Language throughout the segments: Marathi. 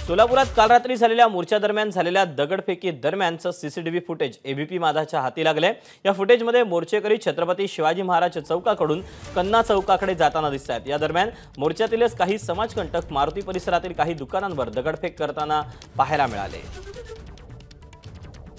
सोलापुरात काल रात्री झालेल्या मोर्चा दरम्यान झालेल्या दगडफेकी दरम्यानचं सीसीटीव्ही फुटेज एबीपी माझाच्या हाती लागले। या फुटेजमध्ये मोर्चेकरी छत्रपती शिवाजी महाराज चौकाकडून कन्ना चौकाकडे जाताना दिसतात। या दरम्यान मोर्चातीलच काही समाजकंटक मारुती परिसरातील काही दुकानांवर दगडफेक करताना पाहायला मिळाले।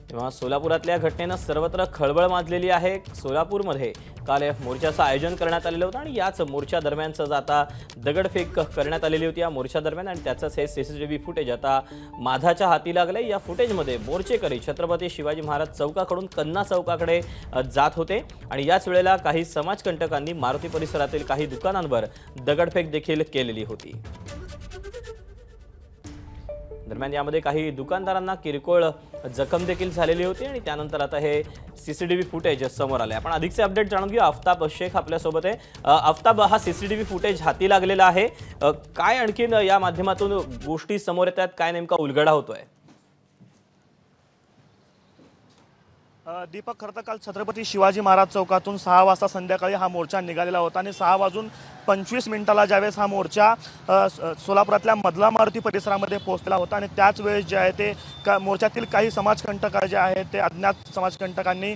तेव्हा सोलापुरातल्या घटनेनं सर्वत्र खळबळ माजलेली आहे। सोलापूरमध्ये काल मोर्चाचं आयोजन करण्यात आलेलं होतं आणि याच मोर्चा दरम्यानच आता दगडफेक करण्यात आलेली होती या मोर्चा दरम्यान आणि त्याचंच हे सीसीटीव्ही फुटेज आता माझाच्या हाती लागले। या फुटेजमध्ये मोर्चेकरी छत्रपती शिवाजी महाराज चौकाकडून कन्ना चौकाकडे जात होते आणि याच वेळेला काही समाजकंटकांनी मारुती परिसरातील काही दुकानांवर दगडफेक देखील केलेली होती। दरम्यान यामध्ये काही दुकानदारांना किरकोळ जखम देखील झालेली होती आणि त्यानंतर आता हे सीसीटीव्ही फुटेज समोर आले। आपण अधिकचे अपडेट जाणून घेऊ। आफ्ताब शेख आपल्या सोबत आहे। आफ्ताब, हा सीसीटीव्ही फुटेज हाती लागलेला आहे, काय आणखीन या माध्यमातून गोष्टी समोर येतात, काय नेमका उलगडा होतोय? दीपक, खरं तर काल छत्रपती शिवाजी महाराज चौकातून 6 वाजता संध्याकाळी हा मोर्चा निघालेला होता आणि 6:25 ज्यावेळेस हा मोर्चा सोलापुरातल्या मधला मारुती परिसरामध्ये पोहोचलेला होता आणि त्याच वेळेस जे आहे ते मोर्चातील काही समाजकंटक जे आहेत ते अज्ञात समाजकंटकांनी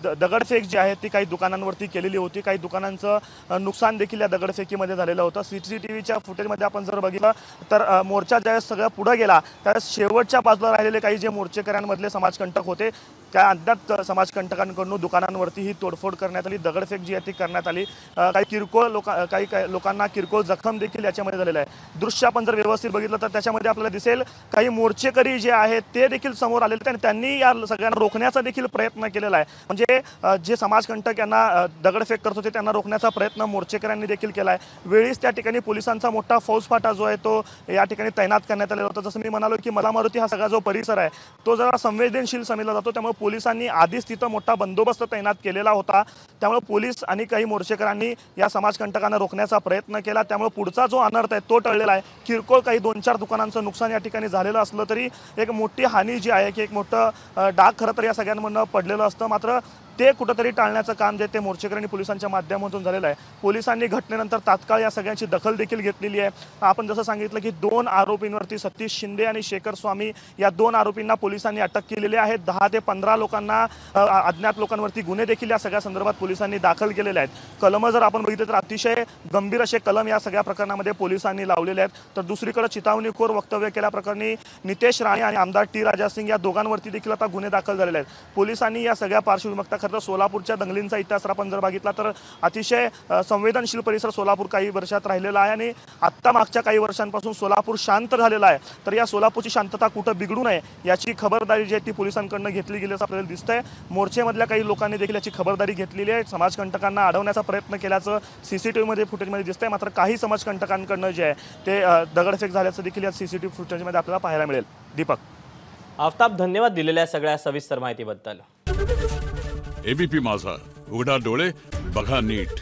दगडफेक जी आहे ती काही दुकानांवरती केलेली होती। काही दुकानांचं नुकसान देखील या दगडफेकीमध्ये झालेलं होतं। सीसीटीव्हीच्या फुटेजमध्ये आपण जर बघितलं तर मोर्चा ज्यावेळेस सगळं पुढे गेला त्यावेळेस शेवटच्या बाजूला राहिलेले काही जे मोर्चेकऱ्यांमधले समाजकंटक होते त्या अज्ञात समाजकंटकांकडून दुकानांवरती ही तोडफोड करण्यात आली, दगडफेक जी आहे ती करण्यात आली। काही लोकांना किरकोळ जखम देखील याच्यामध्ये झालेला आहे। दृश्य आपण जर व्यवस्थित बघितलं तर त्याच्यामध्ये आपल्याला दिसेल काही मोर्चेकरी जे आहेत ते देखील समोर आलेले आणि त्यांनी या सगळ्यांना रोखण्याचा देखील प्रयत्न केलेला आहे। म्हणजे जे समाजकंटक यांना दगडफेक करत होते त्यांना रोखण्याचा प्रयत्न मोर्चेकऱ्यांनी देखील केला आहे। वेळीच त्या ठिकाणी पोलिसांचा मोठा फौजफाटा जो आहे तो या ठिकाणी तैनात करण्यात आलेला होता। जसं मी म्हणालो की मला मारुती हा सगळा जो परिसर आहे तो जरा संवेदनशील समजला जातो, त्यामुळे पोलिसांनी आधीच तिथं मोठा बंदोबस्त तैनात केलेला होता। त्यामुळे पोलीस आणि काही मोर्चेकरांनी या समाजकंटकांना रोखण्याचा प्रयत्न केला, त्यामुळे पुढचा जो अनर्थ आहे तो टळलेला आहे। किरकोळ काही 2-4 दुकानांचं नुकसान या ठिकाणी झालेलं असलं तरी एक मोठी हानी जी आहे की एक मोठं डाग खरं तर या सगळ्यांमधनं पडलेलं असतं, मात्र ते कुठंतरी टाळण्याचं काम जे ते मोर्चेकरी पोलिसांच्या माध्यमातून झालेलं आहे। पोलिसांनी घटनेनंतर तात्काळ या सगळ्यांची दखल देखील घेतलेली आहे। आपण जसं सांगितलं की 2 आरोपींवरती सतीश शिंदे आणि शेखर स्वामी या 2 आरोपींना पोलिसांनी अटक केलेली आहे। 10 ते 15 लोकांना अज्ञात लोकांवरती गुन्हे देखील या सगळ्या संदर्भात पोलिसांनी दाखल केलेले आहेत। कलम जर आपण बघितलं तर अतिशय गंभीर असे कलम या सगळ्या प्रकरणामध्ये पोलिसांनी लावलेले आहेत। तर दुसरीकडे चितावणीखोर वक्तव्य केल्याप्रकरणी नितेश राणे आणि आमदार टी राजा सिंग या दोघांवरती देखील आता गुन्हे दाखल झालेले आहेत। पोलिसांनी या सगळ्या पार्श्वभूमीवर खरं तर सोलापूरच्या दंगलींचा इतिहास आपण जर बघितला तर अतिशय संवेदनशील परिसर सोलापूर काही वर्षात राहिलेला आहे आणि आत्ता मागच्या काही वर्षांपासून सोलापूर शांत झालेला आहे। तर या सोलापूरची शांतता कुठं बिघडू नये याची खबरदारी जी आहे ती पोलिसांकडून घेतली गेली असं आपल्याला दिसतंय। मोर्चेमधल्या काही लोकांनी देखील याची खबरदारी घेतलेली आहे, समाजकंटकांना अडवण्याचा प्रयत्न केल्याचं सीसीटीव्हीमध्ये फुटेजमध्ये दिसतंय, मात्र काही समाजकंटकांकडून जे आहे ते दगडफेक झाल्याचं देखील या सीसीटीव्ही फुटेजमध्ये आपल्याला पाहायला मिळेल। दीपक, आफ्ताब, धन्यवाद दिलेल्या सगळ्या सविस्तर माहितीबद्दल। एबीपी माझा, उघडा डोळे बघा नीट।